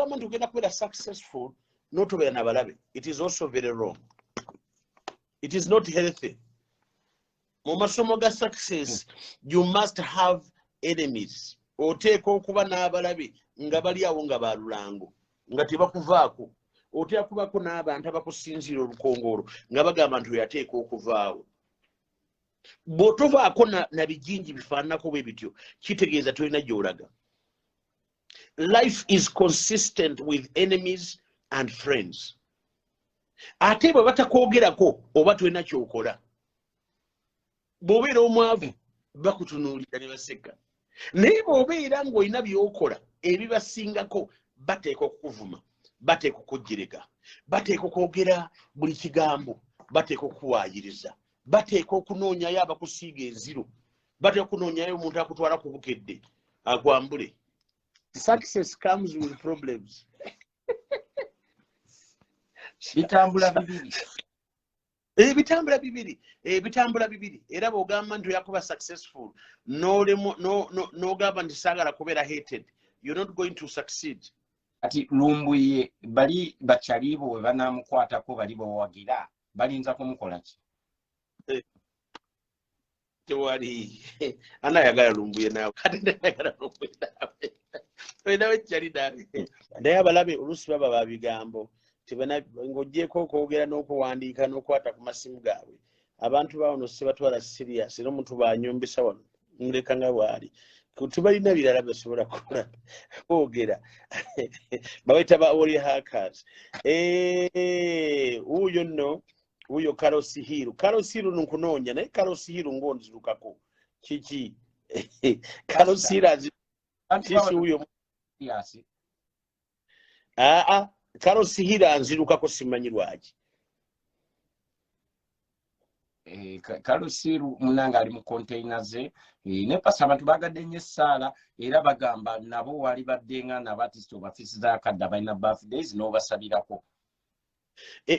bwogamba nti ogenda kubeera successful n'otobeera n'abalabe, it is also very wrong. It is not healthy. Mu masomo ga success, you must have enemies. Oteeka okuba n'abalabe nga bali awo nga balulango nga tebakuvaako. Oteeka kubako n'abantu abakusinziira olukongoro nga bagamba nti oyateeka okuvaawo. Bw'otovaako na bijinji bifaananako bwe bityo kitegeeza tolina gy'olaga. Life is consistent with enemies and friends. Ate bwe batakwogerako oba tolina ky'okola. Bw'obeera omwavu bakutunuulira ne baseka. Naye bw'obeera ng'olina by'okola ebibasingako bateeka okukuvuma, bateeka okukujjereka, bateeka okwogera buli kigambo, bateeka okukuwaayiriza, bateeka okunoonyayo abakusiiga enziro, bateeka okunoonyayo omuntu akutwala ku bukedde akwambule. Success comes with problems. Bitambula bibiri. Bitambula bibiri. Era bw'ogamba nti oyakuba successful, n'ogamba nti saagala kubeera hated, you're not going to succeed. Ati lumbuye bali bachalibo we banamukwatako bali bawagira balinza kumukola ki? Tewali anayagala lumbuye nawe kati ndayagala lumbuye nawe. Wenawe kyali nawe. Naye abalabe oluusi baba babigambo. Tibana ng'oggyeko okwogera n'okuwandiika n'okwata ku masimu gaabwe. Abantu bawono sibatwala serious era omuntu banyombesa wano muleka nga bw'ali. Tubalina birala basobola kukola kwogera. Baweta ba oli hackers. Uyo nno uyo Karosi Hiru. Karosi Hiru nkunoonya naye Karosi Hiru ng'onzirukako. Kiki? Karosi Hiru sisi uyo. Karosi Hiru anzirukako simanyi lwaki. Kalusiru munanga ali mu container ze ne pasa abantu bagadde nnyo essaala era bagamba nabo wali baddenga n'abatisito bafisi za kadda balina birthdays n'obasabirako.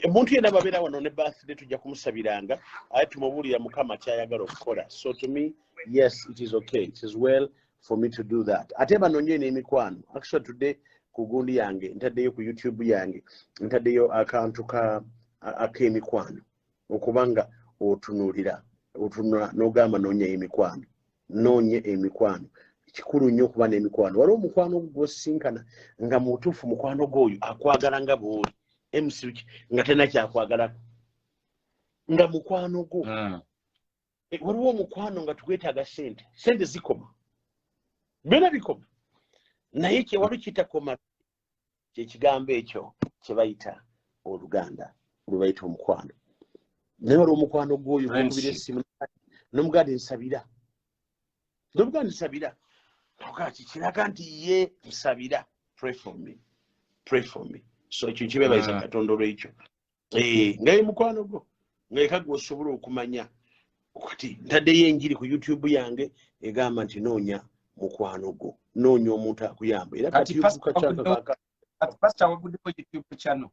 Omuntu yenna babeera wano ne birthday tujja kumusabiranga aye tumubuulira Mukama kyayagala okukola. So to me, yes, it is okay. It is well for me to do that. Ate banoonye n'emikwano. Actually today ku gundi yange ntaddeyo ku YouTube yange ntaddeyo akantu ak'emikwano okubanga otunulira otunula n'ogamba noonye emikwano kikulu nnyo okuba n'emikwano. Waliwo omukwano gw'osinkana nga mu butuufu mukwano gw'oyo akwagala nga bw'oli MC nga tena kyakwagalako nga mukwano gwo. Waliwo omukwano nga tugwetaaga sente zikoma byonna bikoma naye waliwo kitakoma kyekigambo ekyo kye bayita Oluganda lwe bayita omukwano. Naye waliwo omukwano gw'oyo gukubira essimu n'omuganda nsabira. N'omuganda nsabira. Tokaki kiraga nti ye nsabira. Pray for me. Pray for me. So ekyo kibeebaza Katonda olw'ekyo. Nga ye mukwano gwo. Nga eka gw'osobola okumanya. Kati ntaddeyo enjiri ku YouTube yange egamba nti noonya mukwano gwo. Noonya omuntu akuyamba. Era kati pastor waguddewo YouTube channel.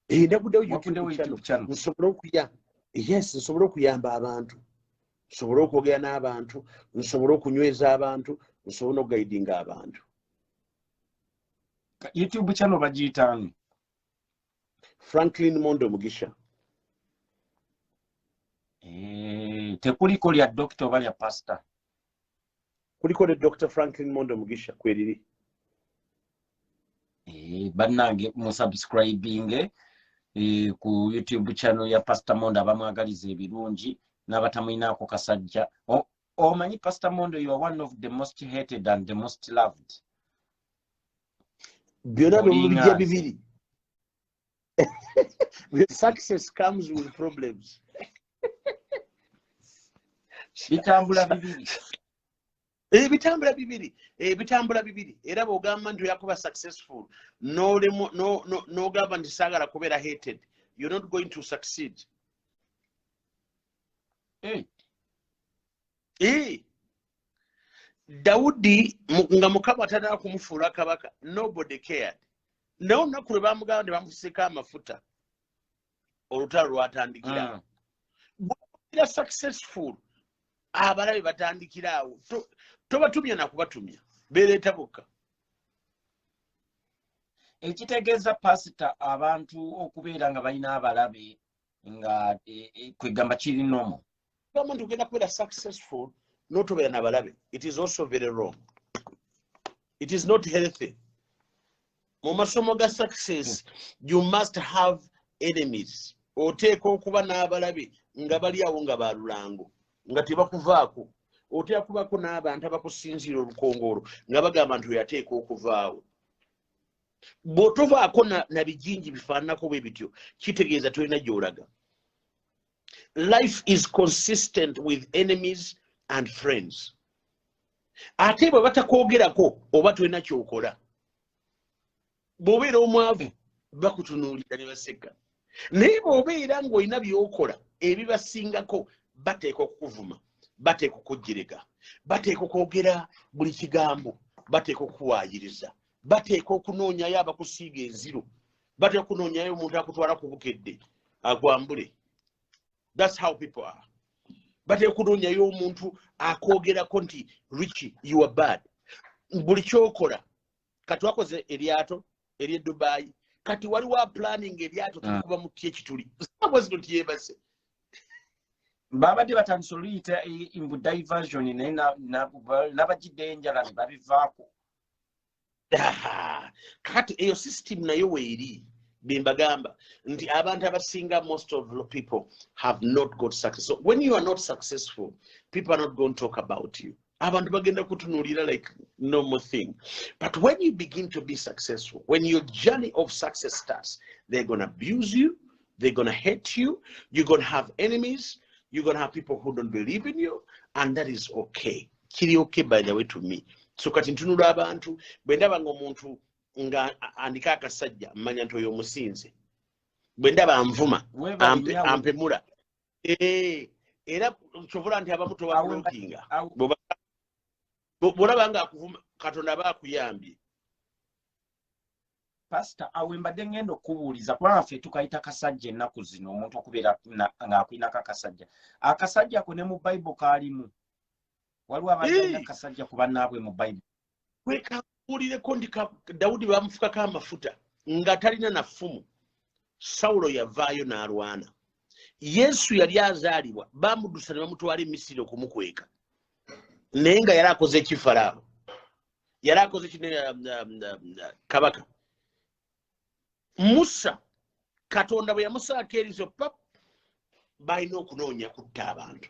Ndaguddewo YouTube channel. Nsobola okuyamba. Yes, nsobola okuyamba abantu. Nsobola okwogera n'abantu. Nsobola okunyweza abantu. Nsobola okugaidinga abantu. YouTube channel bagiyitaani? Franklin Mondo Mugisha. Tekuliko lya doctor oba lya pastor? Kuliko le Dr. Franklin Mondo Mugisha kweriri. Bannange musubscribing ku YouTube channel ya Pastor Mondo abamwagaliza ebirungi n'abatamuyinaako kasajja. Omanyi Pastor Mondo, you are one of the most hated and the most loved. Byonna bimubijja bibiri. Success comes with problems. Bitambula bibiri. Bitambula bibiri. Era bw'ogamba nti oyakuba successful n'ogamba nti saagala kubeera hated, you're not going to succeed. Daudi nga Mukama atadala kumufuula kabaka, nobody cared. Naye olunaku lwe bamugamba nti bamufuseeko amafuta olutalo lwatandikira. Bw'obeera successful abalabe batandikira awo. Tobatumya na kubatumya. Bereeta bokka. ekitegeeza pastor abantu okubeera nga balina abalabe nga kwegamba kiri nomo. Omuntu ogenda kubeera successful n'otobeera n'abalabe, it is also very wrong. It is not healthy. Mu masomo ga success, you must have enemies. Oteeka okuba n'abalabe nga bali awo nga balulango nga tebakuvaako. Oteeka kubako n'abantu abakusinziira olukongoro nga bagamba nti oyateeka okuvaawo. Bw'otovaako na bijinji bifaananako bwe bityo kitegeeza tolina gy'olaga. Life is consistent with enemies and friends. Ate bwe batakwogerako oba tolina ky'okola. Bw'obeera omwavu bakutunuulira ne baseka. Naye bw'obeera ng'olina by'okola ebibasingako bateeka okukuvuma, bateeka okukujjereka, bateeka okwogera buli kigambo, bateeka okukuwaayiriza, bateeka okunoonyayo abakusiiga enziro, bateeka okunoonyayo omuntu akutwala ku bukedde akwambule. That's how people are. Bateeka okunoonyayo omuntu akwogerako nti Richie, you are bad. Buli kyokola kati wakoze eryato ery'e Dubai, kati waliwo planning eryato tulikuba mu kyekituli sabwezi totyebase babadde batandise oluyita imbu diversion naye n'abagidde enjala ne babivaako. Kati eyo system nayo weeri bembagamba nti abantu abasinga, most of the people have not got success. So when you are not successful, people are not going to talk about you. Abantu bagenda kutunuulira like normal thing. But when you begin to be successful, when your journey of success starts, they're going to abuse you, they're going to hate you, you're going to have enemies, you're going to have people who don't believe in you, and that is okay. Kiri okay, by the way, to me. So kati ntunula abantu bwe ndaba ng'omuntu nga andika akasajja mmanya nti oyo omusinze, bwe ndaba anvuma ampemula era kyovula nti abamu tobabulookinga bw'olaba nga akuvuma Katonda aba akuyambye. Pastor awe mbadde ngenda okubuuliza kubanga ffe tukayita kasajja ennaku zino, omuntu okubeera ng'akulinako akasajja ako ne mu Bible kaalimu. Waliwo abalina akasajja ku bannaabwe mu Bible. Wekabuulireko ndi Dawudi bamufukako amafuta nga talina na ffumu. Sawulo yavaayo n'alwana. Yesu yali azaalibwa bamuddusa ne bamutwala e Misiri okumukweka. Naye nga yali akoze ekifalaawo, yali akoze kabaka. Musa Katonda bwe yamusaako erizo pap balina okunoonya kutta abantu.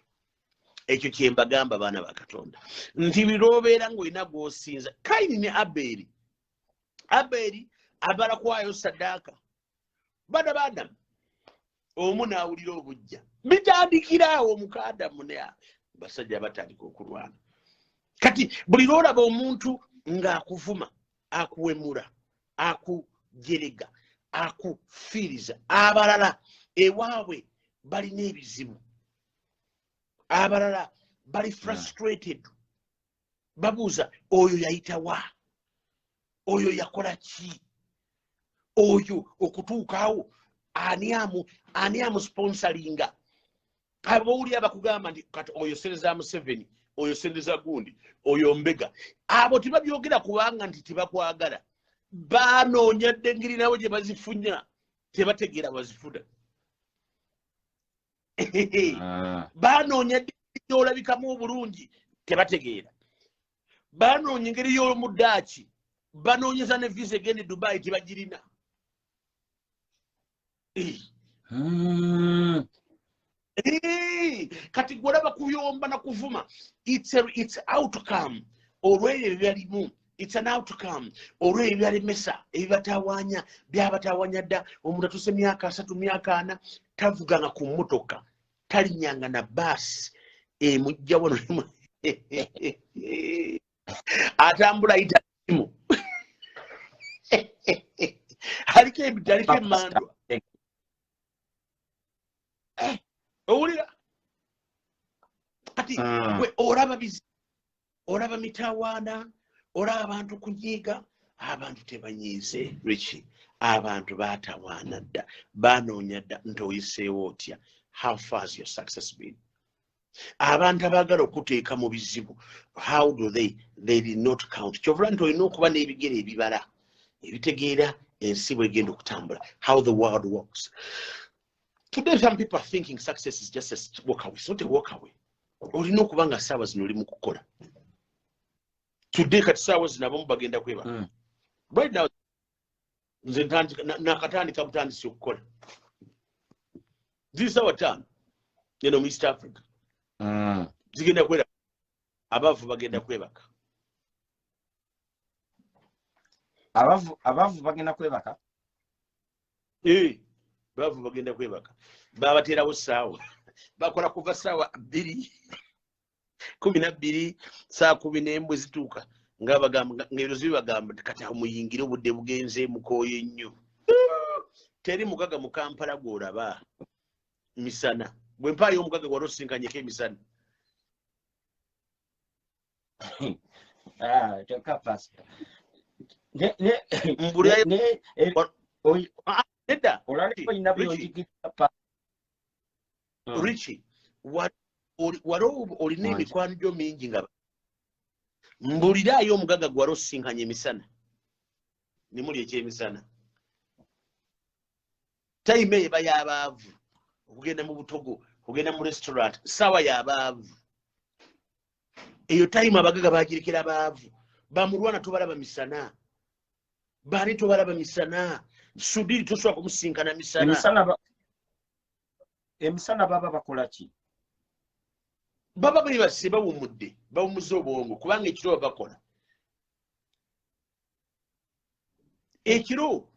Ekyo kye mbagamba baana ba Katonda nti biroobeera ng'olina gw'osinza. Kayini ne Aberi abala kwayo saddaaka badamu omu n'awulira obujja bitandikira awo omukaadamu ne basajja batandika okulwana. Kati buli lwolaba omuntu ng'akuvuma, akuwemula, akujerega, akufiiriza, abalala ewaabwe balina ebizibu, abalala bali frustrated, babuuza oyo yayitawa, oyo yakola ki, oyo okutuukaawo ani amu sponsoringa. Abawuli abakugamba nti kati oyo sereza Museveni, oyo sereza gundi, oyo Mbega, abo tebabyogera kubanga nti tebakwagala, banoonya dde engeri nabo gye bazifunya tebategeera bazifuna. Banoonya dde olabikamu obulungi tebategeera, banoonya engeri y'omuddaaki, banoonyeza ne visa egenda e Dubai tebagirina. Kati gwolaba kuyomba na kuvuma, it's outcome olw'ebyo ebyalimu. It's an outcome olw'ebyo ebyalemesa ebibatawaanya byabatawaanya dda. Omuntu atuuse myaka 3 myaka 4 tavuganga ku mmotoka, talinnyanga na baasi emujja wano atambula ayita simu aliko emmandwa. Owulira kati gwe olaba bizi, olaba mitawaana, olaba abantu kunyiiga, abantu tebanyiize. Richie, abantu baatawaana dda, banoonya dda nti oyiseewo otya. How far has your success been? Abantu abaagala okuteeka mu bizibu, how do they did not count. Kyovula nti olina okuba n'ebigere ebibala ebitegeera and see where again to how the world works. Today, some people are thinking success is just a walk away. It's not a walk away. Or you know, Gwanga sawas no limu kukora. Today, kat sawas na bomba bagenda kweba. Right now, nakatani kabutani si kukora. This is our time. You know, East Africa. Zigenda kweba. Abavu bagenda kwebaka. Abavu bagenda kwebaka. Bavu bagenda kwebaka. Babaterawo sawa. Bakola kuva sawa 2 12 saa 10 zituuka nga bagamba ngero zibagamba kati amuyingire obudde bugenze mukoye nnyo. Teri mugaga mu Kampala gw'olaba misana. Bwe mpaayo omugaga gw'alosinkanyeko emisana. Toka pasta. Richie, what olina emikwano gyo mingi nga mbulirayo omugaga gwali osinkanye emisana ne muli ekyemisana. Time eba y'abaavu okugenda mu butogo okugenda mu restaurant sawa y'abaavu. Eyo time abagaga bagirekera abaavu bamulwana tobalaba misana. Bani tobalaba misana. Sudiri tosobola kumusinkana misana. Emisana baba bakola ki? Baba bali basiba bawumudde bawumuza obwongo kubanga ekiro bakola. Ekiro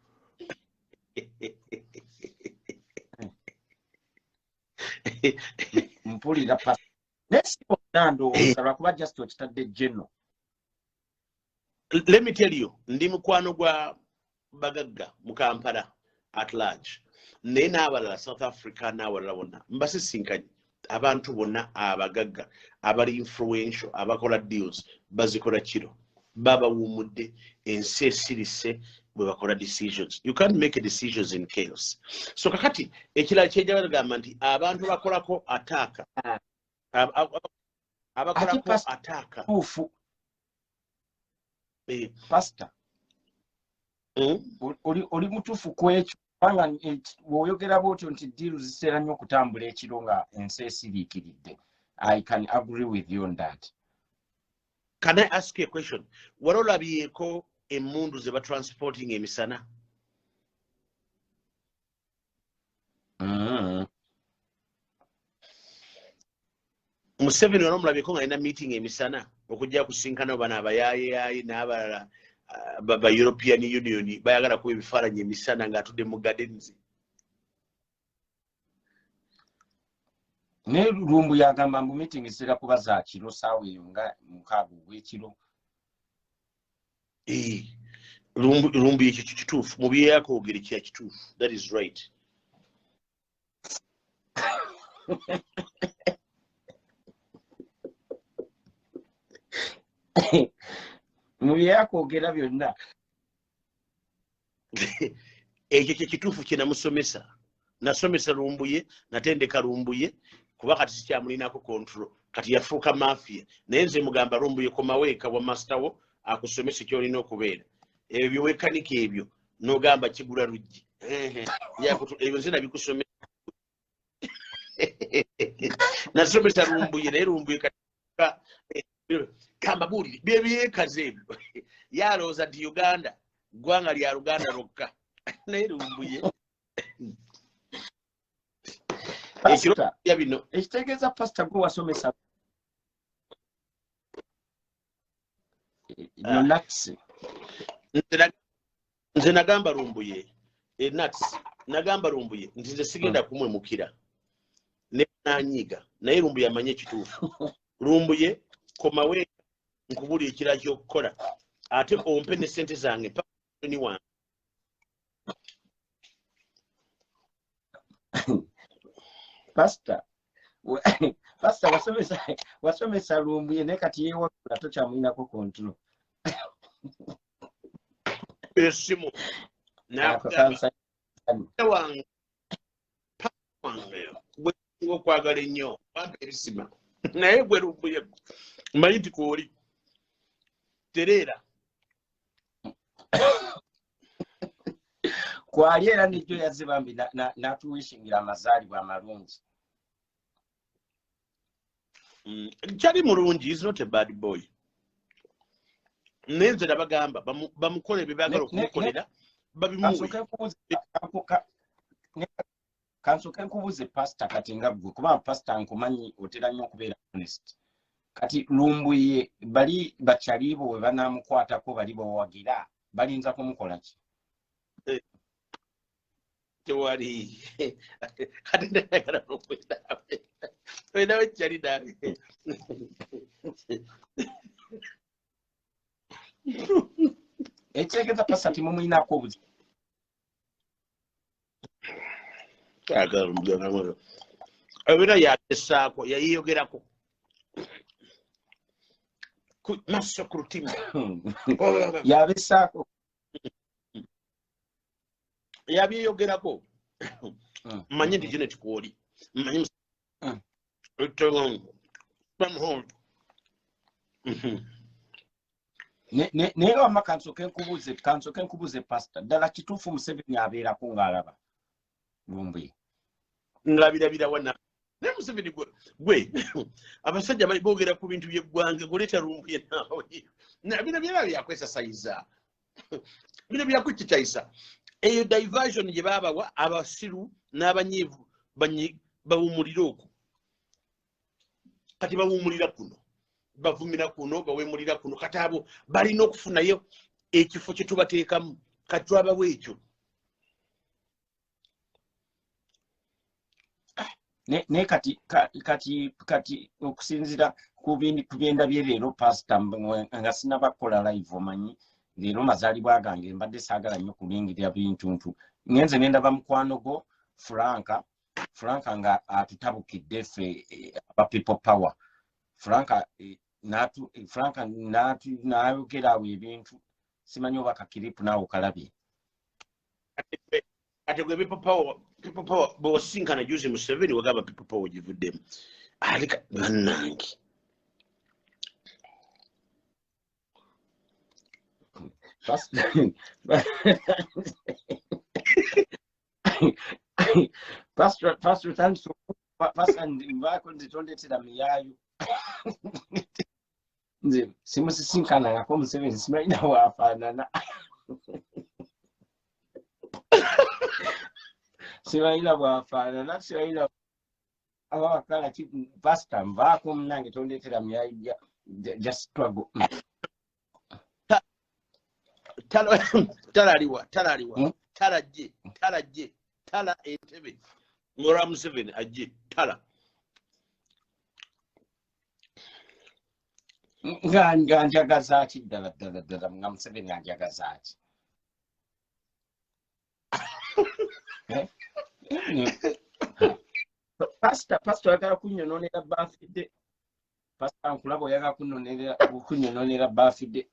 mpulira pa nesibo nando osaba kuba just okitadde general. Let me tell you, ndi mukwano gwa bagagga mu Kampala at large. Naye n'abalala South Africa n'abalala bonna mbasisinkanye abantu bonna abagagga abali influential abakola deals bazikola kiro baba wumudde ensi esirise bwe bakola decisions. You can't make decisions in chaos. So kakati ekirala kyejjala gamba nti abantu bakolako ataaka abakolako ataaka pastor oli mutuufu ku ekyo kubanga bw'oyogera bw'otyo nti diiru ziseera nnyo okutambula ekiro nga ensi esiriikiridde. I can agree with you on that. Can I ask you a question? Wali olabyeko emmundu ze batransporting emisana? Museveni wali omulabyeko ng'alina meeting emisana okujja kusinkana bano abayaayeyaye n'abalala ba European Union bayagala kuba ebifaananyi emisana ng'atudde mu gardens. Ne lumbu yagamba mbu meeting zitera kuba za kiro saawa eyo nga 6 ogw'ekiro. Lumbu ekyo kituufu mu bye yakoogera kya kituufu. That is right. Mu bye yakoogera byonna ekyo kye kituufu kye namusomesa. Nasomesa lumbuye natendeka lumbuye kuba kati sikyamulinako control kati yafuuka mafia naye nze mugamba lumbuye komaweeka wa master wo akusomesa kyolina okubeera ebyo byewekanika ebyo n'ogamba kigula luggi ebyo nze nabikusomesa. Nasomesa lumbuye naye lumbuye kamba buulire byebyekaze ebyo yalowooza nti Uganda ggwanga lya Luganda lwokka naye lumbuye ekitegeeza pastor gwe wasomesa nuts. Nze nagamba lumbuye nuts nagamba lumbuye nti nze sigenda kumwemukira ne nanyiga naye lumbuye amanye ekituufu. Lumbuye komawe nkubuli ekirala ky'okukola ate ompe ne ssente zange pakoni wange. Pastor wasomesa lumbuye naye kati yeewakula tokyamulinako control. Esimu wange okwagala ennyo bampa ebisima naye gwe lumbuye mmanyi nti kwoli tereera kwali era nijo yazibambi natuwishingira amazaalibwa amalungi. Chali mulungi is not a bad boy. Nenze nabagamba bamukole bebagala okumukolera babimuwe. Kansoke nkubuze pastor kati nga gwe kuba pastor nkumanyi otera nnyo okubeera honest. Kati lumbuye bali bachalibo we banamukwatako bali bawagira balinza kumukola ki? Tewali kati ndagala okwenda wenda wechali dawe Ekyegeeza pastor timumuyinako obuzi. Abira yatesaako yayiyogerako Maaso scrutiny yabesaako yabiyogerako manye ndi kino kikwoli manye naye wamma kansoke nkubuze pastor ddala kituufu Museveni abeerako ng'alaba lumbuye ngabirabira wana ne Museveni gwe abasajja bali boogera ku bintu by'eggwanga goleta lumbuye nawe bino byakwesasaiza bino byakwekitayisa eyo diversion gye baabawa abasiru n'abanyiivu bawumulira okwo kati bawumulira kuno bavumira kuno bawemulira kuno kati abo balina okufunayo ekifo kye tubateekamu kati twabawo ekyo. Ne kati okusinzira ku byenda bye leero pastor nga sinabakola live omanyi leero mazaalibwa gange mbadde saagala nnyo kubingirira bintuntu ngenze nendaba mukwano go Franka nga atutabukidde ffe aba people power Franka n'ayogera awo ebintu simanyi oba kakiripu naawe okalabye. Ate gwe people power bw'osinkana juzi Museveni wagamba people power givuddemu alika bannange Pastor thanks mbako nditondetera miyayo nze simusisinkanangako Museveni simalina waafaanana simalina bwafaanana simalina awakala pastor nvaako munange tondetera miyayo just struggle. Talaliwa tala entebe ngora Museveni ajje tala nga njagaza ki ddala nga Museveni anjagaza ki pastor yagala kunnyonoonera baafidde pastor nkulaba oyagala kunnyonoonera baafidde.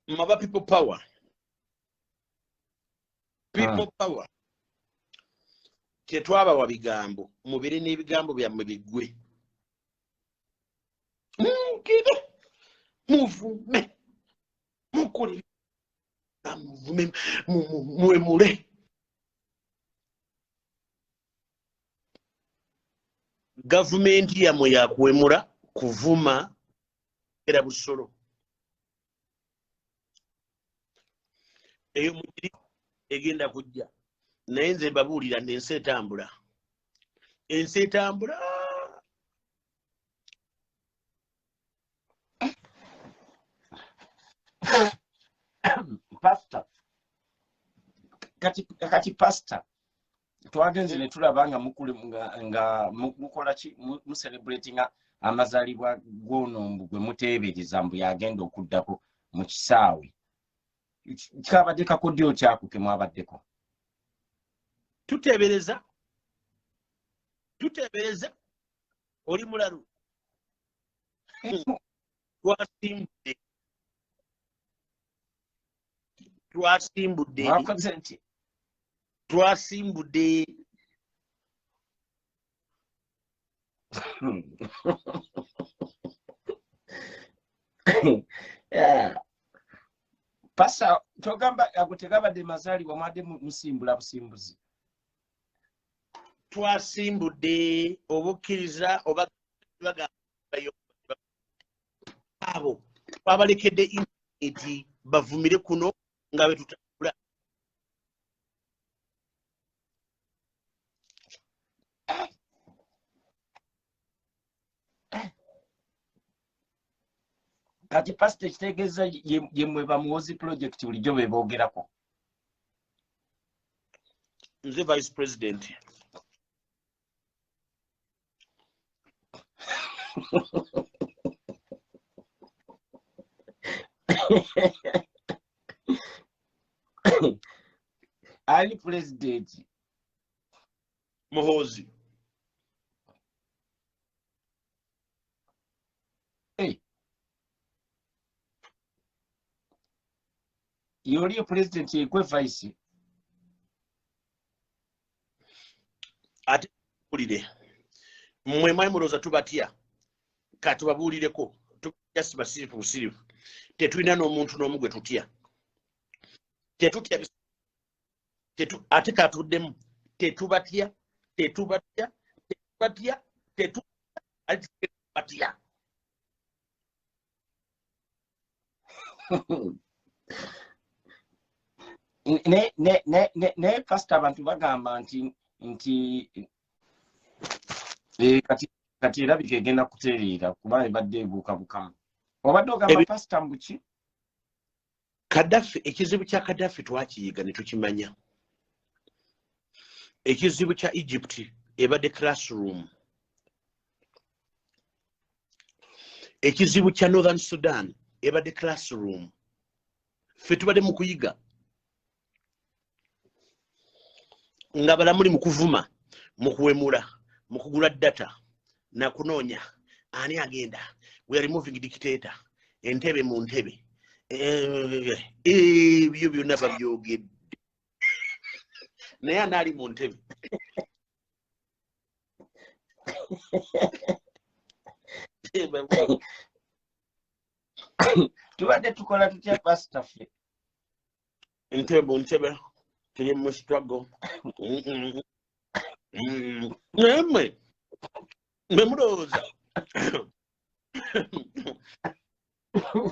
Maba people power tetwabawa bigambo mubiri n'ebigambo byammwe biggwe mukire muvume mukole muwemule gavumenti yammwe yakuwemula kuvuma era busolo eyo mugiri egenda kujja naye nze mbabuulira nti ensi etambula pastor kati pastor twagenze ne tulaba nga mukola ki mucelebratinga amazaalibwa g'ono gwe muteebereza mbu yagenda okuddako mu kisaawe kyabadde kakodyo kyako ke mwabaddeko. tuteebereza oli mulalu twasimbudde Yeah. Pasa togamba agutegabadde mazaalibwa mwade musimbula busimbuzi. Twasimbudde obukkiriza oba abo twabalekedde intaneti bavumire kuno nga bwe tutambula. Kati pastor kitegeeza ye mwe bamuwozi project bulijjo be boogerako. Nze vice president. Ali president Muhozi. Hey. Yoli president yekwe vice. Ate bulire. Mmwe mwamuloza tubatya. Katubabuulireko. Tubya sibasirifu busirifu. Tetulina n'omuntu n'omu gwe tutya. Tetutya ate katuddemu. Tetubatya. Ne pastor abantu bagamba nti kati erabika egenda kutereera kuba ebadde ebuuka bukamu. Obadde ogamba pastor mbuki? Kaddafi, ekizibu kya Kaddafi twakiyiga ne tukimanya. Ekizibu kya Egypt ebadde classroom. Ekizibu kya Northern Sudan ebadde classroom. Ffe tubadde mu kuyiga. Nga balamuli mu kuvuma, mu kuwemula, mu kugula data, na kunoonya ani agenda. We are removing dictator. Entebe mu ntebe. Ebyo byonna babyogedde. Naye anaali mu ntebe. Tubadde tukola tutya pastor ffe? Entebe mu ntebe. Tuli mu struggle. Naye mwe mulowooza.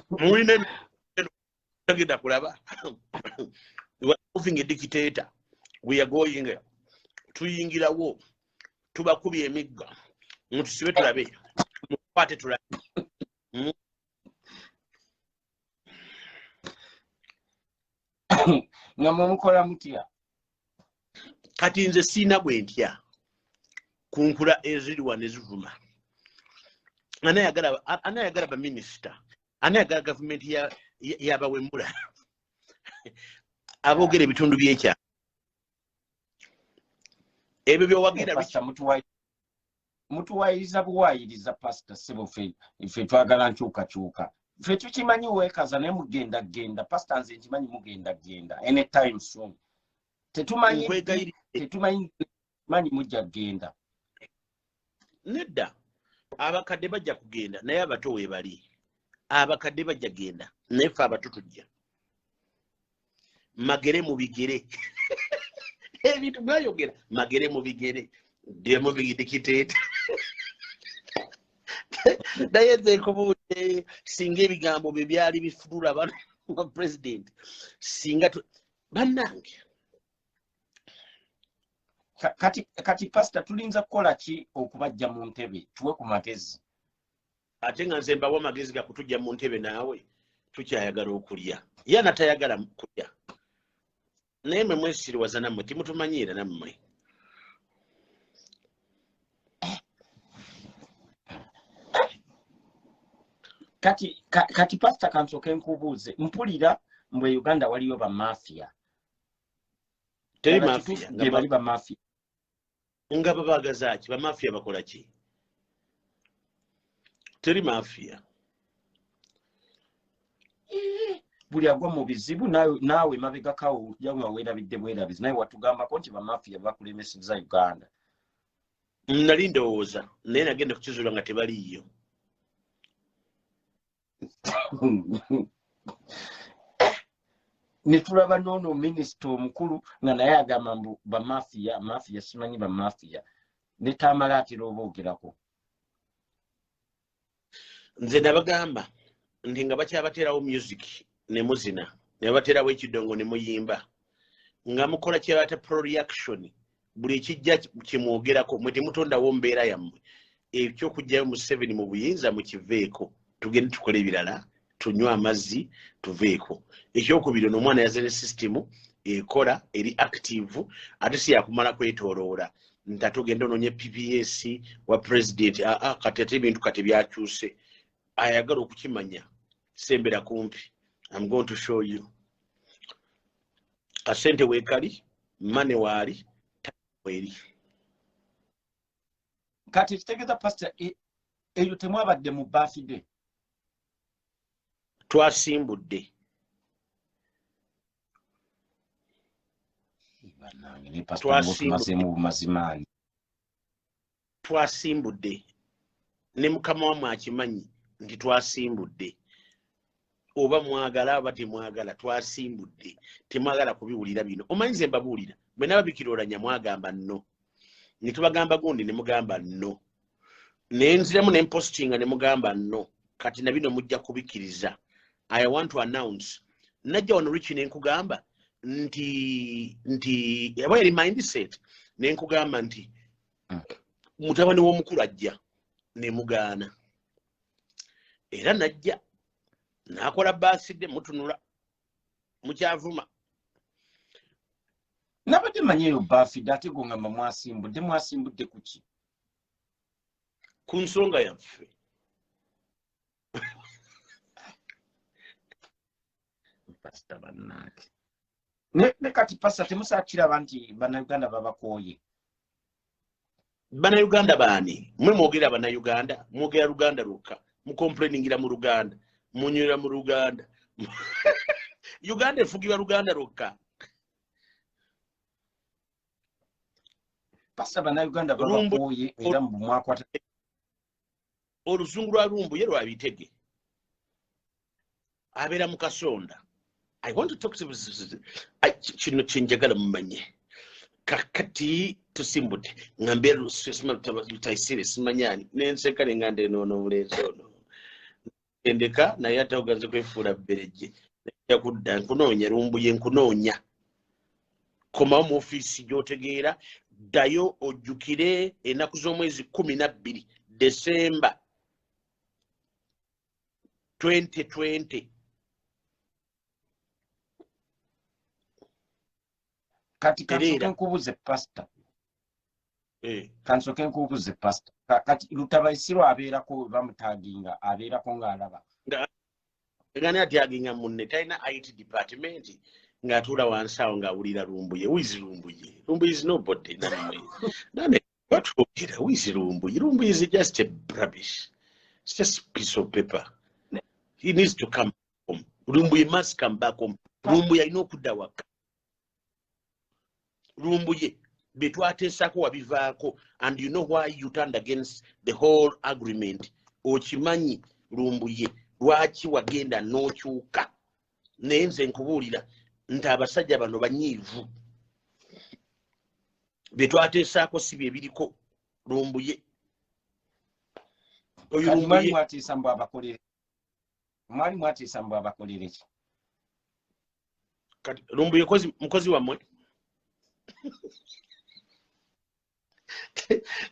Mulina tagenda kulaba. We are moving a dictator. We are going. Tuyingirawo. Tubakubye emigga. Mutusibe tulabe. Mukwate tulabe. Nga mumukola mutya? Kati nze siina bwe ntya. Kunkula eziri wano ezivuma. Anayagala ba minister. Anayagala government y'abawemula. Aboogera ebitundu by'ekyalo. Ebyo by'owagira mutuwayiriza buwayiriza pastor sebo ffe twagala nkyukakyuka. Ffe tukimanyi weekaza naye mugenda pastor nze nkimanyi mugenda anytime soon. Tetumanyi mujja kugenda. Nedda abakadde bajja kugenda naye abato we bali. Abakadde bajja kugenda naye ffe abato tujja. Magere mu bigere. Ebintu byayogera magere mu bigere. Demo bigidikitete. Naye nze nkubuulire singa ebigambo bye byali bifulula ba president singa bannange. Kati pastor tulinza kukola ki okubajja mu ntebe tuwe ku magezi? Ate nga nze mbawa amagezi ga kutujja mu ntebe naawe tukyayagala okulya. Ye anatayagala kulya. Naye mwe mwesiriwaza nammwe timutumanyiira nammwe. Kati pastor kansooke nkubuuze mpulira mbwe Uganda waliyo ba mafia. Teri mafia. Bali ba mafia. Nga babagaza ki? Ba mafia bakola ki? Teri mafia. Buli agwa mu bizibu naawe mabega kawo yamwe weerabidde bwerabizi naye watugambako nti ba mafia bakulemesezza Uganda. nali ndowooza naye nagenda kukizuula nga tebaliiyo. Ne tulaba n'ono minisita omukulu nga naye agamba mbu bamafiya simanyi bamafiya ne Tamala atera oboogerako. Nze nabagamba nti nga bakyabateerawo music ne muzina ne babaterawo ekidongo ne muyimba nga mukola kye bayita pro-reaction buli ekijja kimwogerako mwe temutondawo mbeera yammwe ekyokugjayo mu 7 mu buyinza mukiveeko tugende tukole ebirala tunywe amazzi tuveeko. Ekyokubiri n'omwana yazene system ekola eri active ate si yakumala kwetooloola nti atugenda ononye PPS wa president kati ate ebintu kati byakyuse ayagala okukimanya sembera kumpi. I'm going to show you. Kasente weekali mane waali weri. Kati kitegeeza pastor eyo temwabadde mu birthday. Twasimbudde. Banange ne pastor tumazeemu bumazimaani. Twasimbudde. Ne mukama wamwe akimanyi nti twasimbudde. Oba mwagala oba temwagala twasimbudde. Temwagala kubiwulira bino. Omanyi nze mbabuulira bwe nababikirolanya mwagamba nno. Ne tubagamba gundi ne mugamba nno. Ne nziramu ne mpostinga ne mugamba nno. Kati na bino mujja kubikiriza. I want to announce. Najja wano Rich ne nkugamba nti yaba yali mindset ne nkugamba nti mutabani w'omukulu ajja ne mugaana. Era najja nakola birthday mutunula mukyavuma. Nabadde manyi eyo birthday ate go ngamba mwasimbudde kuki? Ku nsonga yaffe. Pastor bannange. Ne kati pastor temusaakiraba nti bannayuganda babakooye. Bannayuganda baani? Mwe mwogera bannayuganda? Mwogera Luganda lwokka? Mukomplainingira mu Luganda? Munywera mu Luganda? Uganda efugibwa Luganda lwokka? Pastor bannayuganda babakooye era mwakwata. Oluzungu lwa Lumbuye lwa Bitege. Abeera mu Kasonda. I want to talk to kino kyenjagala mumanye. Kakati tusimbudde ngambe lutaisire simanyani nenseka nengande nono bulenzi ono endeka naye atawugaze kwefuula bbereje yakudda nkunoonya Lumbuye nkunoonya komawo mu ofiisi gy'otegeera ddayo ojjukire ennaku z'omwezi 12 December 2020. Kati kansoke nkubuze pastor. Kansoke nkubuze pastor. Kati Lutabaisiro abeerako bamutaginga abeerako ng'alaba. Ngani atyaginga munne talina IT department ng'atuula wansi awo ng'awulira Lumbuye. Who is Lumbuye? Lumbuye is nobody. Who is Lumbuye? Lumbuye is just a rubbish. It's just a piece of paper. He needs to come home. Lumbuye must come back home. Lumbuye alina okudda waka. Lumbuye betwateesako wabivaako and you know why you turned against the whole agreement. Okimanyi Lumbuye lwaki wagenda n'okyuka. Naye nze nkubuulira nti abasajja bano banyiivu. Betwateesako si bye biriko Lumbuye. Oyo Lumbuye mwatiisa mbu abakolere. Mwali mwatiisa mbu abakolere ki? Kati Lumbuye mukozi wammwe.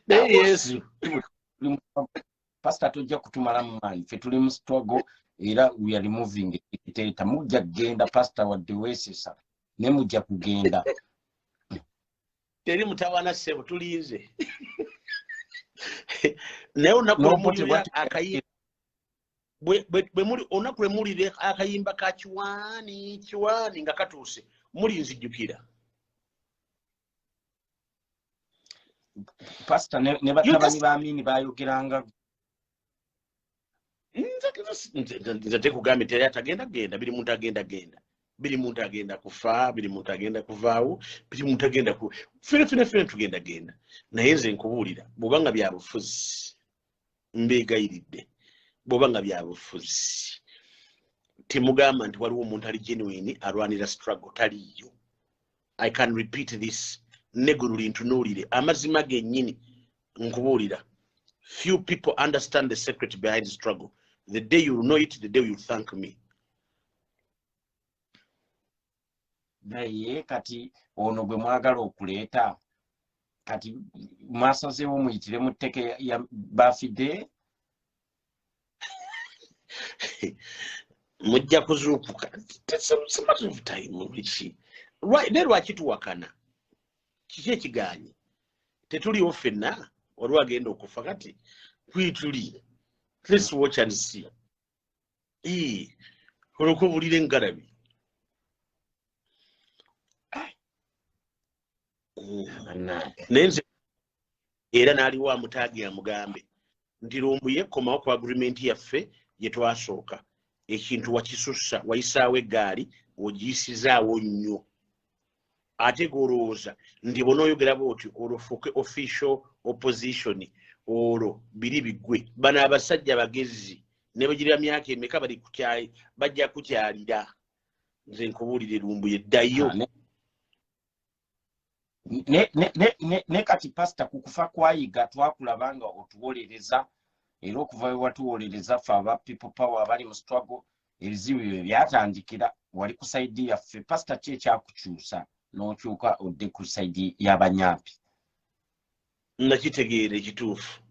Yesu pastor tojja kutumala mu maanyi ffe tuli mu struggle era we are removing it. Mujja kugenda pastor wadde weesesa ne mujja kugenda teri mutawana ssebo tulinze naye olunaku akayimba bwe muli olunaku lwe mulire akayimba ka kiwaani nga katuuse mulinzijjukira. Pastor ne batabani ba Amini bayogeranga nze tekugambye teri atagenda genda biri muntu agenda. biri muntu agenda kufa biri muntu agenda kuvaawo biri muntu agenda ku fene tugenda genda naye nze nkubuulira bw'obanga bya bufuzi mbeegayiridde bw'obanga bya bufuzi temugamba nti waliwo omuntu ali genuine alwanira struggle taliyo. I can repeat this neggulu lintunuulire amazima gennyini nkubuulira. Few people understand the secret behind the struggle. The day you know it, the day you thank me. Naye kati ono gwe mwagala okuleeta kati mwasazeewo muyitire mu tteke ya bafide mujja kuzuukuka. It's a matter of time. Ne lwaki tuwakana kiki ekiganye tetuliwo ffenna waliwo agenda okufa kati kwituli. Let's watch and see. Olwokuba obulira engalabi naye nze era n'aliwo amutaagi amugambe nti Lumbu yekomawo ku agreement yaffe gye twasooka ekintu wakisussa wayisaawo eggaali ogiyisizaawo nnyo ate golowooza nti bonaoyogera bwoti olofuuke official opposition olwo biri biggwe bano abasajja bagezi ne bagirira myaka emeka bali kukyali bajja kukyalira. Nze nkubuulire Lumbu yeddayo ne kati pasita kukufa kwayiga twakulabanga otuwolereza era okuva we watuwolereza ffe aba people power abali mu struggle ebizibu byo byatandikira wali ku saidi yaffe. Pasita ki ekyakukyusa n'okyuka odde ku saidi y'abanyampi? nakitegeera ekituufu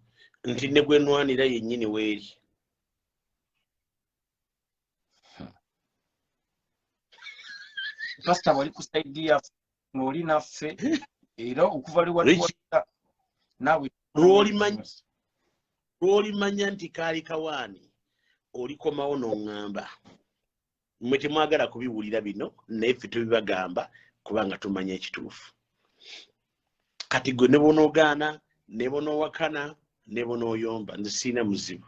nti ne gwe nnwanira yennyini weeri. Pasita wali ku saidi yaffe ng'oli naffe era okuva lwe watuwolereza naawe lw'olimanya nti kaali kawaani olikomawo n'oŋŋamba mmwe temwagala kubiwulira bino naye ffe tubibagamba kubanga tumanya ekituufu. Kati gwe ne bonoogaana ne bonoowakana ne bonooyomba nze siina muzibu.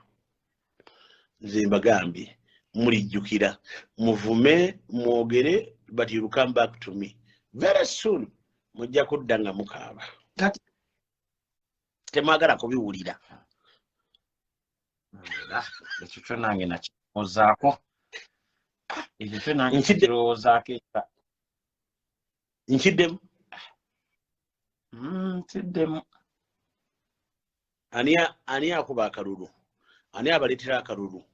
Nze mbagambye mulijjukira muvume mwogere but you will come back to me very soon. Mujja kudda nga mukaaba temwagala kubiwulira. Ekyo kyo nange nakirowoozaako ekyo kyo nange kirowoozaako nkiddemu nkiddemu. ani akuba akalulu, ani abaleetera akalulu,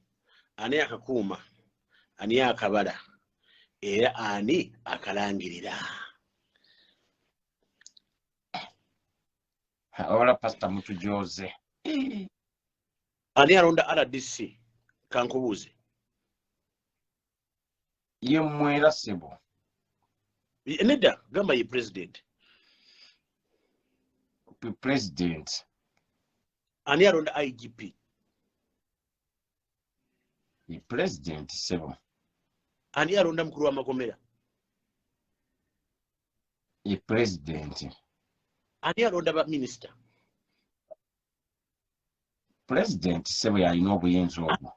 ani akakuuma, ani akabala era ani akalangirira. Ola pasita mutujoze ani alonda RDC kankubuuze ye mwera sebo nedda gamba ye president. President ani alonda IGP? ye president sebo. Ani alonda mukulu w'amakomera? ye president. Ani alonda ba minister? President sebo yalina obuyinza obwo.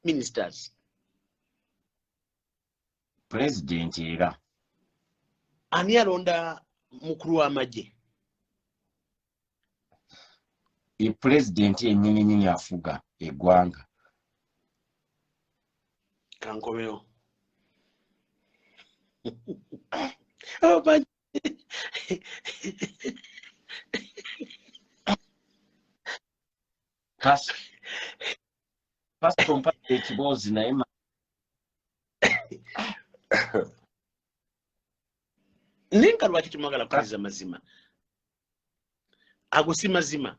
Ministers. President era. Ani alonda mukulu w'amagye? ye president yennyini afuga eggwanga. Kankobeyo. Pastor mpaka ekiboozi naye nenga lwaki tumwagala kuliza mazima ago si mazima.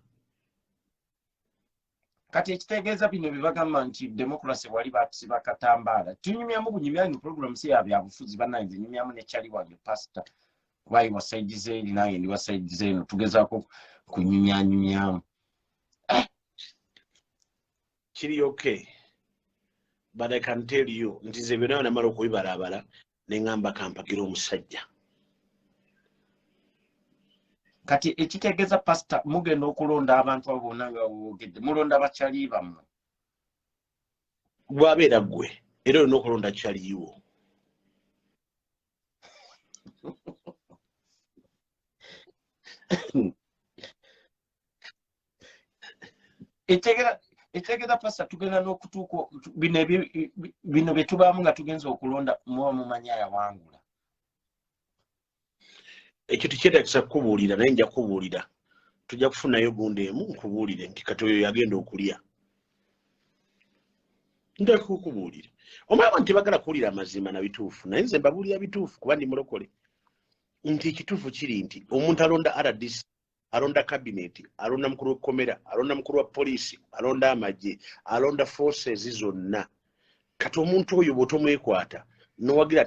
kati ekitegeeza bino bye bagamba nti democracy wali bakusiba katambaala tunyumyamu bunyumyanyi program si ya byabufuzi bannange nyumyamu ne kyali wange pastor kubayi wasaidize eri nange ndi wasaidize eno tugezaako kunyumyanyumyamu. Kiri okay, but I can tell you nti ze byonna namala okubibalabala ne ngamba kampagira omusajja. Kati ekitegeeza pastor mugenda okulonda abantu abo bonna nga boogedde mulonda bakyali bammwe. Bwabeera ggwe era olina okulonda kyaliwo. etegera pasa tugenda n'okutuuka bino bye tubaamu nga tugenza okulonda muba mumanya yawangula. Ekyo tekyetagisa kukubuulira naye nja kukubuulira. Tujja kufunayo gundi emu nkubuulire nti kati oyo yagenda okulya. Nja kukubuulira. Omulaba nti bagala kuwulira amazima na bituufu naye nze mbabuulira bituufu kuba ndi mulokole. Nti ekituufu kiri nti omuntu alonda RDC, alonda kabineti, alonda mukulu w'ekkomera, alonda mukulu wa poliisi, alonda amagye, alonda forces zonna. Kati omuntu oyo bw'otomwekwata n'owagira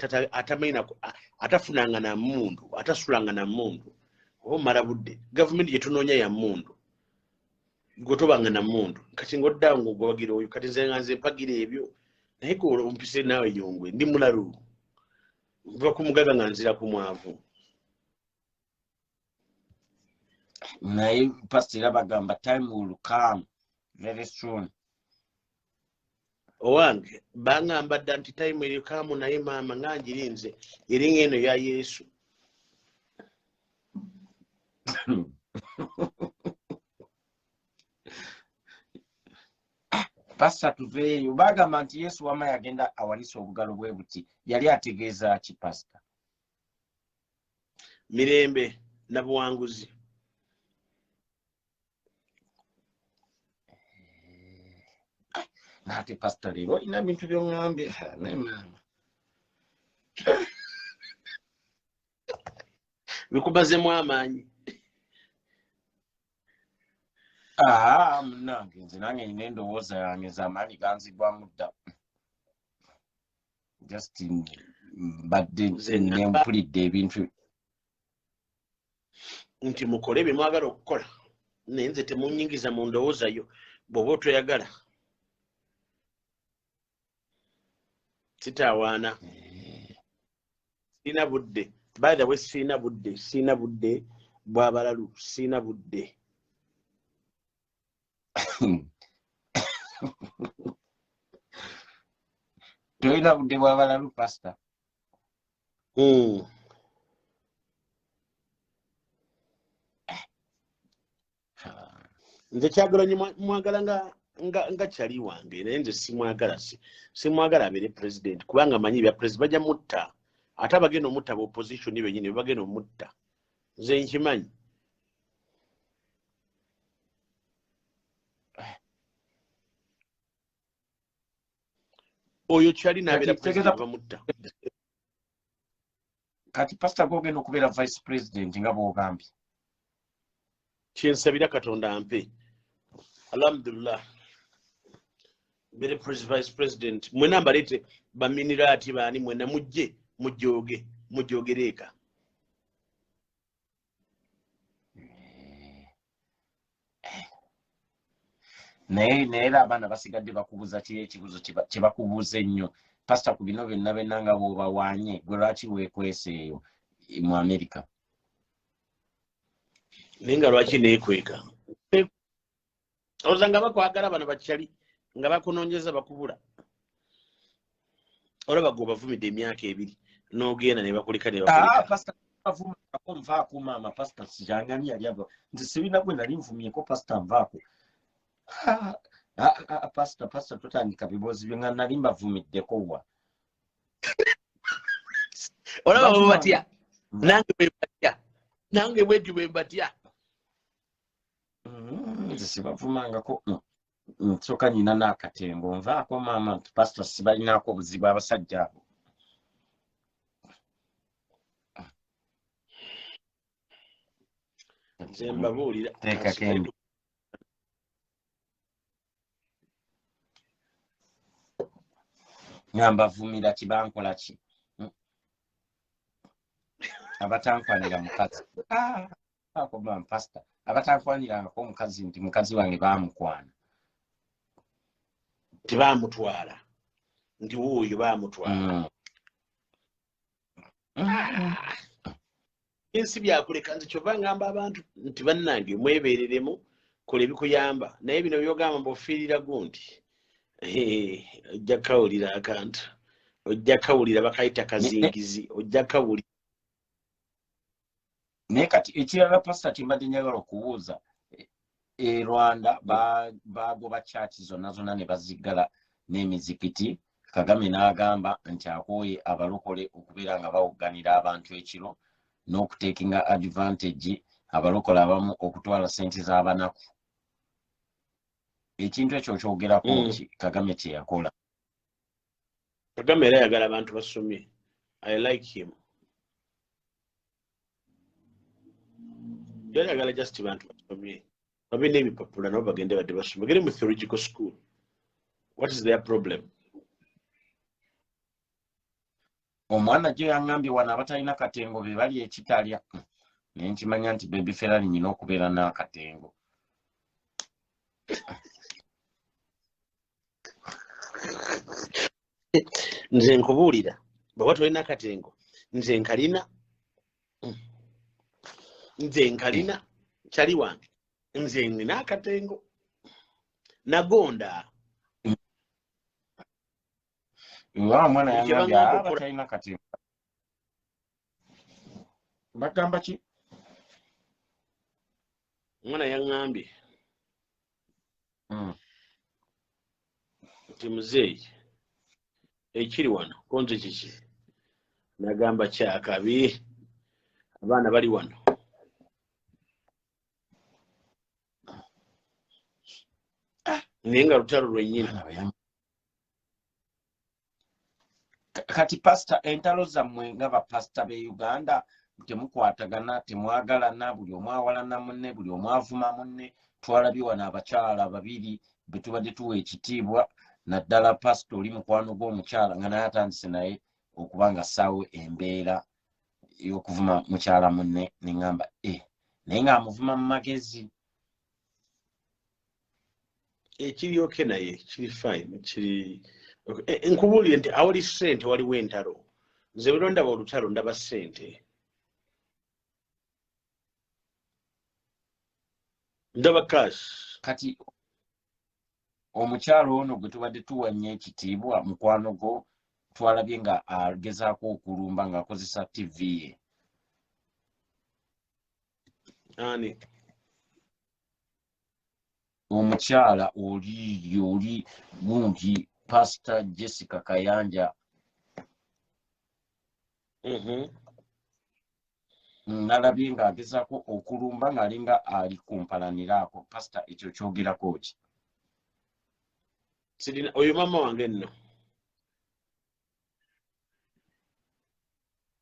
atafunanga na mmundu, atasulanga na mmundu. Omala budde. Gavumenti gye tunoonya ya mmundu. Gwe tobanga na mmundu. Kati ng'oddawo ng'owagira oyo kati nze mpagira ebyo. Naye ko ompise naawe Yongwe ndi mulalu. Nva ku mugaga nga nzira ku mwavu. Naye pastor bagamba time will come very soon. Owange bangamba dda nti time will come naye maama nganjirinze eringa eno ya Yesu. Pastor tuveeyo bagamba nti Yesu wama yagenda awalisa obugalo bwe buti yali ategeeza ki pastor? Mirembe na buwanguzi. Nate pastor leero ina bintu by'ongambye naye maama bikubazemu amaanyi. Munange nze nange nina endowooza yange z'amaanyi ganzigwamu dda. Just mbadde nempulidde ebintu nti mukole bye mwagala okukola naye nze temunyingiza mu ndowooza yo bw'oba otoyagala. Sitawaana. Sina budde. By the way, sina budde bw'abalalu, sina budde. Toyina budde bw'abalalu pastor? Nze Kyagulanyi mwagala nga kyali wange naye nze simwagala abeere president kubanga manyi bya president bajja mutta ate abagenda omutta ba opposition bennyini bagenda omutta nze nkimanyi. Oyo kyali n'abeera president bamutta. Kati pastor gw'ogenda okubeera vice president nga bw'ogambye? Kyensabira Katonda ampe. Alhamdulillah. Bere vice president. Mwena mbalete baminirati bani mwena mujjogereka. Naye abaana basigadde bakubuza ki ekibuzo kye bakubuuza ennyo pastor ku bino byonna nga bw'obawaanye gwe lwaki weekwese eyo mu America? Nenga lwaki neekweka? Olowooza nga bakwagala bano bakyali nga bakunoonyeza bakubula. Olaba gwe bavumidde emyaka 2 n'ogenda ne bakulika ne bakulika. Pastor bavumako nvaako maama pastor sijangamye yali ava nze sibina gwe nali nvumyeko pastor nvaako. Pastor totandika bibuuzo bye nga nali mbavumiddeko wa. Olaba bo batya nange bwe mbatya. Nze sibavumangako nsooka nyina n'akatembo nvaako maama nti pastor sibalinaako obuzibu abasajja abo. Nze mbabuulira teekakembi ngamba vumira kibankola ki abatankwanira mukazi akoma pastor abatankwanirangako omukazi nti mukazi wange baamukwana tebamutwala nti wuuyo baamutwala. Ensi byakuleka nze kyova ngamba abantu nti bannange mwebeereremu kola ebikuyamba naye bino byogamba mbaofiirira gundi ojja kawulira akantu ojja kawulira bakayita kazingizi ojja kawulira naye kati ekirala pasita kimbadde njagala okubuuza e Rwanda bagoba chaati zonna ne baziggala n'emizikiti. Kagame n'agamba nti akooye abalokole okubeera nga bawugganira abantu ekiro n'okutekinga advantage abalokole abamu okutwala ssente z'abanaku. Ekintu ekyo kyogerako ki Kagame kye yakola? Kagame era ayagala abantu basomye. I like him. Yali ayagala just bantu basomye. Babe n'ebipapula nabo bagende badde basome. Bagende mu theological school. What is their problem? Omwana gye yaŋŋambye wano abatalina katengo be bali ekitalya. Naye nkimanya nti Baby Ferrari nyina okubeera n'akatengo. Nze nkubuulira bw'oba tolina akatengo nze nkalina kyali wange nze nina akatengo nagonda. Wa mwana yaŋŋambye abatalina katengo. Bagamba ki? Omwana yaŋŋambye nti muzeeyi ekiri wano konze kiki? Nagamba kyakabi, abaana bali wano. Naye nga lutalo lwennyini. Kati pasita entalo zammwe nga bapasita b'e Uganda temukwatagana, temwagalana, buli omu awalana munne, buli omu avuma munne. Twalabye wano abakyala babiri be tubadde tuwa ekitiibwa, naddala pasita oli mukwano gw'omukyala nga naye atandise naye okuba nga ssaawo embeera y'okuvuma mukyala munne. Ne ŋŋamba naye ng'amuvuma mu magezi. Ekiri oke naye kiri fine, kiri nkubuulire nti awali ssente waliwo entalo. Nze bwe ndaba olutalo ndaba ssente, ndaba cash. Kati omukyalo ono gwe tubadde tuwanye ekitiibwa mukwano gwo twalabye nga agezaako okulumba ng'akozesa TV ye. Ani? Omukyala oli mungi Pastor Jessica Kayanja. Nalabye ng'agezaako okulumba ng'alinga ali kumpalaniraako. Pastor ekyo kyogerako ki? Sirina oyo mama wange nno.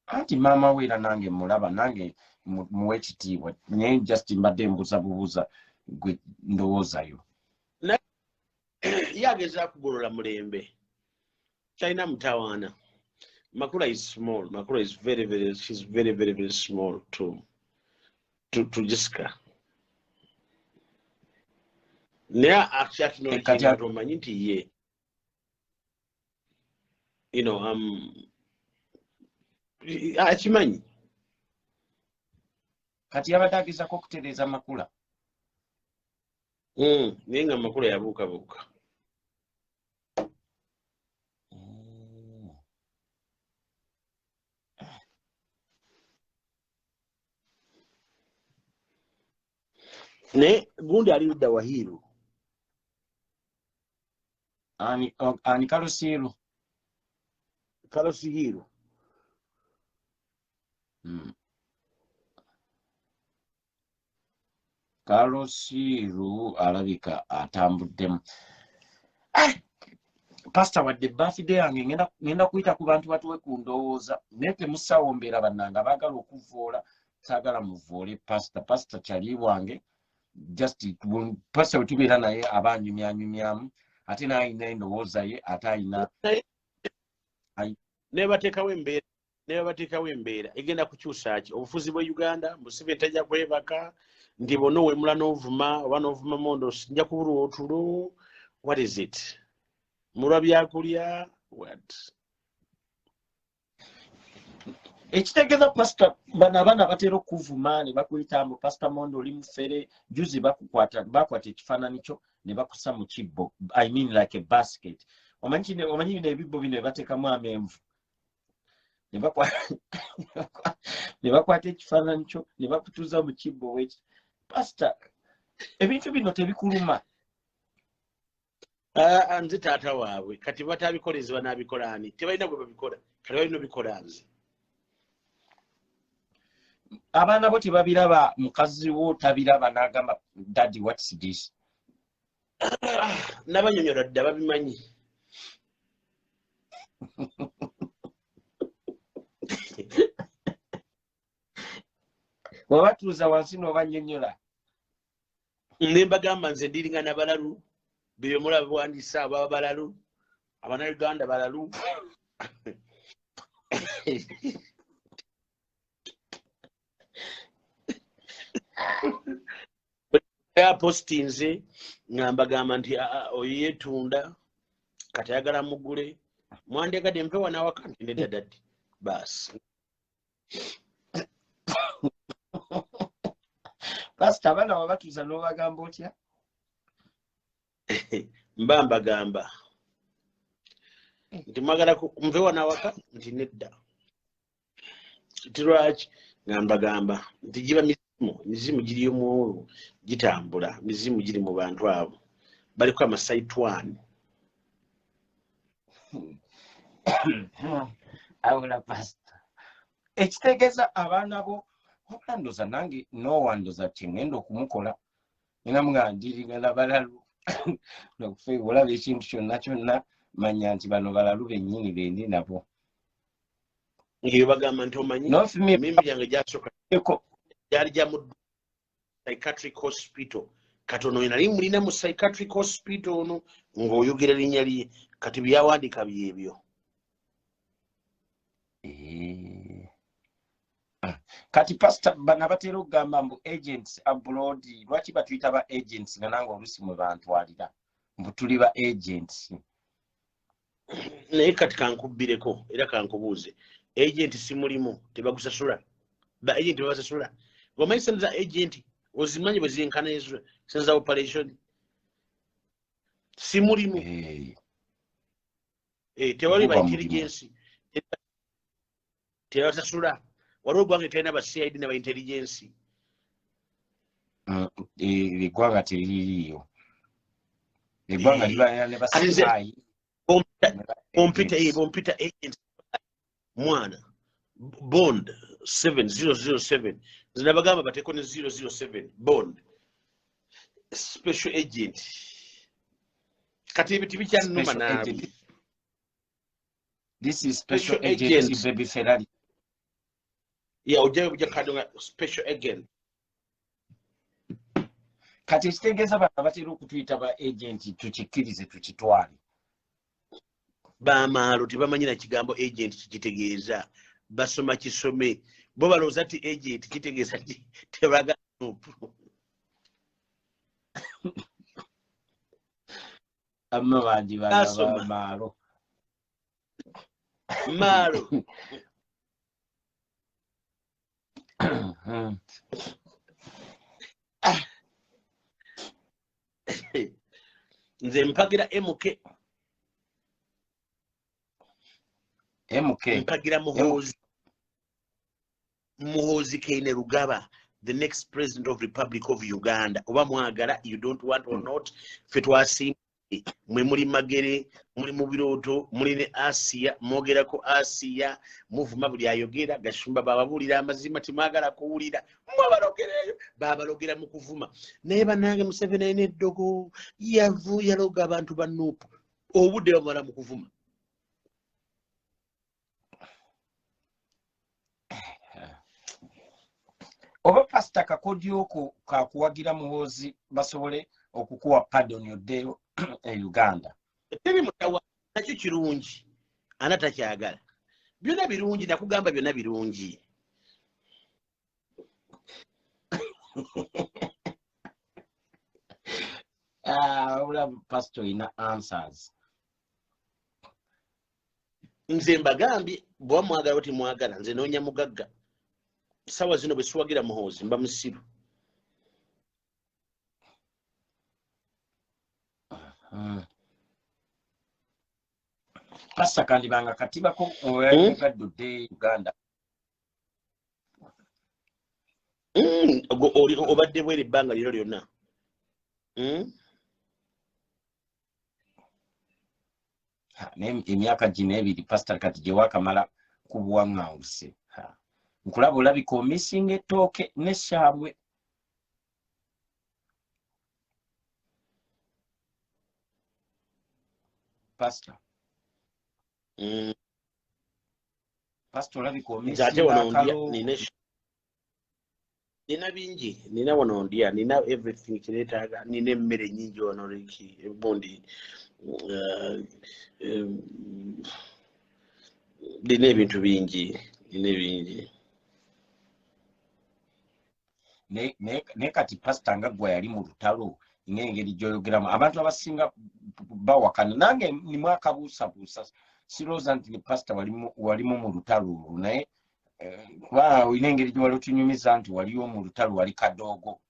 Anti maama we era nange mulaba, nange muwe ekitiibwa. Naye just mbadde mbuuza bubuuza gwe ndowoozayo. Yagezaako kugolola mulembe. China mutawaana. Makula is small. Makula is she's very small to Jessica. Naye actually omanyi nti ye. You know, akimanyi. Kati yabadde agezaako okutereeza Makula. Naye nga Makula yabuukabuuka. Ne gundi ali ludda Wahiru. Ani Kalosiiru. Kalosiiru. Kalosiiru alabika atambuddemu. Pastor wadde birthday yange ngenda kuyita ku bantu batuwe ku ndowooza. Naye temusawombeera bannanga baagala okuvoola, saagala muvoole pastor. Pastor kyali wange. Just pastor we tubeera naye aba anyumyanyumyamu ate n'alina endowooza ye ate alina nebateekawo embeera egenda kukyusa ki obufuzi bwa Uganda. Museveni tajja kwebaka nti bonna owemula n'ovuma oba n'ovuma Mondo nja kubulwa otulo. What is it? Mulwa byakulya what? Ekitegeeza pastor bano abaana batera okuvuma ne bakuyita mbu Pastor Mondo oli mufere. Juzi bakwata ekifaananyi kyo ne bakusa mu kibbo. I mean like a basket. Omanyi bino ebibbo bino bateekamu amenvu. ne bakwata ekifaananyi kyo ne bakutuuza mu kibbo weki pasita ebintu bino tebikuluma nze taata waabwe kati batabikolezi banabikola ani tebalina bwe babikola kati balina bikola nze abaana bo tebabiraba mukazi wo tabiraba n'agamba daddy what's this nabanyonyola dda babimanyi wabatuuza wansi n'obanyonyola ne mbagamba nze ndiringa nabalalu bebyo mulaba bwandiisa ababa balalu abanayuganda balalu aposti nze ngambagamba nti oyo yeetunda kati ayagala mugule mwandegadde mpewa nawaka nti nedda daddi baasi pasita abaana wabatuuza n'obagamba otya mba mbagamba nti mwagala mpewa nawaka nti nedda tirwaki ngambagamba nti giba mizimu giri omwoyo gitambula mizimu giri mu bantu abo baliko amasaitwani awula pasita ekitegeeza abaana bo obandoza nange nowandoza ti ngenda okumukola era mwandiringa nabalalu nokufe olaba ekintu kyonna kyonna manya nti bano balalu bennyini bendi nabo ngeyo bagamba nti omanyi emimbi gyange gyasooka gyali gya mu psychiatric hospital kati ono nali mulina mu psychiatric hospital ono ng'oyogera linnya lye kati byawandiika byebyo kati pasita bana batera okugamba mbu agents abroad lwaki batuyita ba agents nga nange oluusi mwe bantwalira mbu tuli ba agents naye kati kankubbireko era kankubuuze agent simulimu tebagusasula ba agent babasasula omanyi sente za agent ozimanyi bwe zienkana ezo sente za operation simulimu tewali ba intelligence tebasasula waliwo eggwanga terina ba CID ne ba intelligence eggwanga teririiyo eggwanga libalina ne ba CI computer agent mwana bond 7007 zinabagamba bateko ne 007 bond special agent kati ebintu bikyanuma naabi this is special agent baby Ferrari ojayo buja kadonga special agent kati ekitegeeza bana batera okutuyita ba agent tukikkirize tukitwale bamaalo tebamanyira kigambo agent kikitegeeza basoma kisome bo balowooza ti agent kitegeeza tebaga amma bangi bana maalo nze mpagira MK mpagira muhoozi Kaine Rugaba the next president of Republic of Uganda oba mwagala you don't want or not fe twasimba mwe muli magere muli mu birooto muli ne Asia mwogerako Asia muvuma buli ayogera gashumba bababulira amazima timwagala kuwulira mwabalogereyo babalogera mu kuvuma naye bannange Museveni ayina eddogo yaloga abantu ba Nuupu obudde bamala mu kuvuma oba pasita kakodyo ko kakuwagira muhoozi basobole okukuwa pardon yoddeyo Uganda teri mutawa nakyo kirungi ana takyagala byonna birungi nakugamba byonna birungi wabula pastor ina answers nze mbagambye bwa mwagala oti mwagala nze noonya mugagga sawa zino bwe siwagira muhoozi mba musiru Pastor kandi banga katibako oyagadde de Uganda. Obadde bweri ebbanga liro lyonna. Emyaka gino ebiri pastor kati gye wakamala ku buwaŋŋanguse. Nkulaba olabika omisinga ettooke n'essaabwe. Pastor. Pastor olabika omisinga akalo. Nina bingi, nina wano ndya, nina everything kireetaaga, nina emmere nnyingi wano leki ebundi nina ebintu bingi, Ne kati pastor nga gwe yali mu lutalo ng'engeri gy'oyogeramu abantu abasinga bawakana nange nimu akabuusabuusa sirowooza nti pastor walimu mu lutalo naye olina engeri gye wali otunyumiza nti waliwo mu lutalo wali kadoogo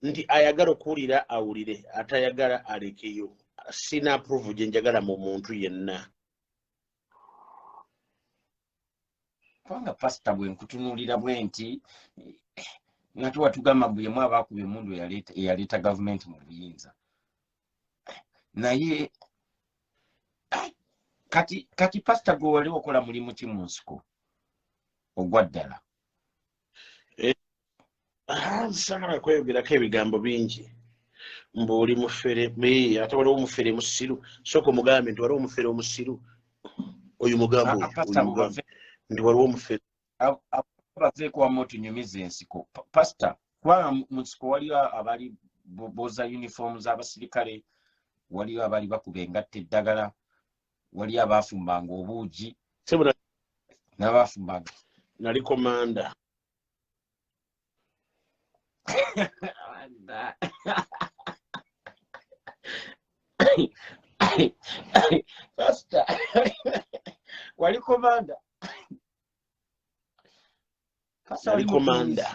nti ayagala okuwulira awulire atayagala alekeyo sina approve gye njagala mu muntu yenna. Kubanga pastor bwe nkutunuulira bwe nti nga tuwatugamba mbu yemu abaakuba emundu eyaleeta gavumenti mu buyinza naye kati pastor gwe wali okola mulimu ki mu nsiko ogwa ddala? Nsagala kweyogerako ebigambo bingi mbu oli mufere ate waliwo omufere musiru sooka omugambe nti waliwo omufere omusiru oyo mugambo nti waliwo omufere baveeko wamu otunyumiza ensiko pastor kubanga mu nsiko waliwo abali boza uniform z'abasirikale waliwo abali bakuba engatta eddagala waliwo abaafumbanga obuugi n'abaafumbanga nali komanda. Pastor wali komanda? Nali komanda.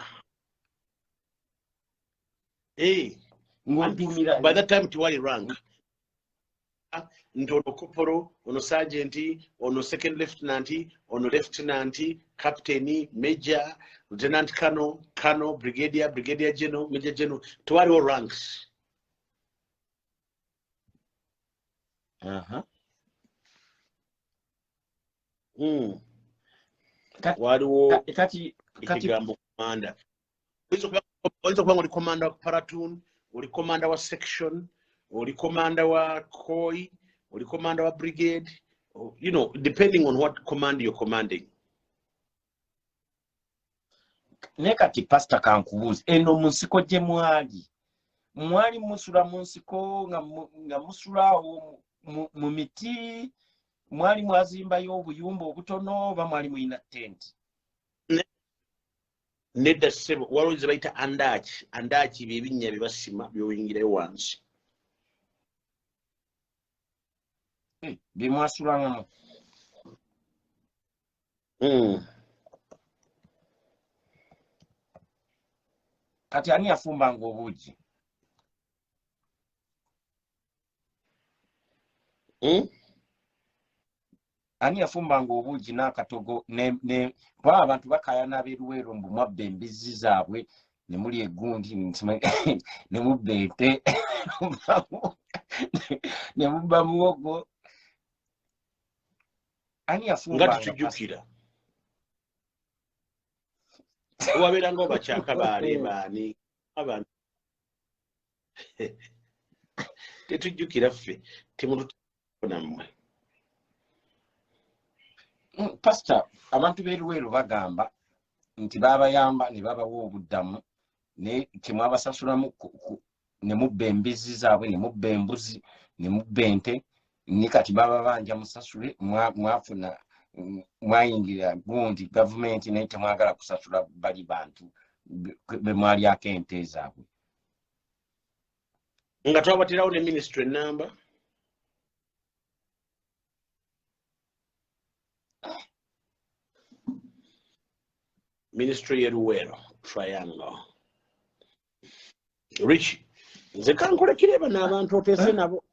By that time tiwali rank. Nti ono koporo, ono sergeant, ono second lieutenant, ono lieutenant, captain, major, lieutenant colonel, brigadier general, major general. Tiwali all ranks. Waliwo ekigambo commander. Oyinza okuba oli commander wa platoon, oli commander wa section, oli commander wa koi, oli commander wa brigade, you know, depending on what command you're commanding. Ne kati pastor kankubuuza eno mu nsiko gye mwali musula mu nsiko nga musulaawo mu miti mwali mwazimbayo obuyumba obutono oba mwali muyina tent? Nedda ssebo waliwo ze bayita andaki bye binnya bye basima by'oyingirayo wansi. Bye mwasulangamu? Kati ani yafumbanga obuugi? Ani yafumbanga obuugi n'akatogo kuba abantu bakayana ab'eruweero mbu mwabba embizzi zaabwe ne muli eggundi ne mubba ente ne mubba muwogo. Ani yafumbanga? Nga tutujjukira wabeerangawo bakyakabaale baani abantu tetujjukira ffe temututammwe. Pastor abantu b'eruweero bagamba nti baabayamba ne babawa obuddamu ne temwabasasulamu ne mubba embizzi zaabwe ne mubba embuzi ne mubba ente ne kati bababanja musasule mwafuna mwayingira gundi gavumenti naye temwagala kusasula bali bantu be mwalyako ente zaabwe. Nga twabatirawo ne ministry enamba. Ministry y'eruweero triangle. Rich nze kankolekire bano abantu oteese nabo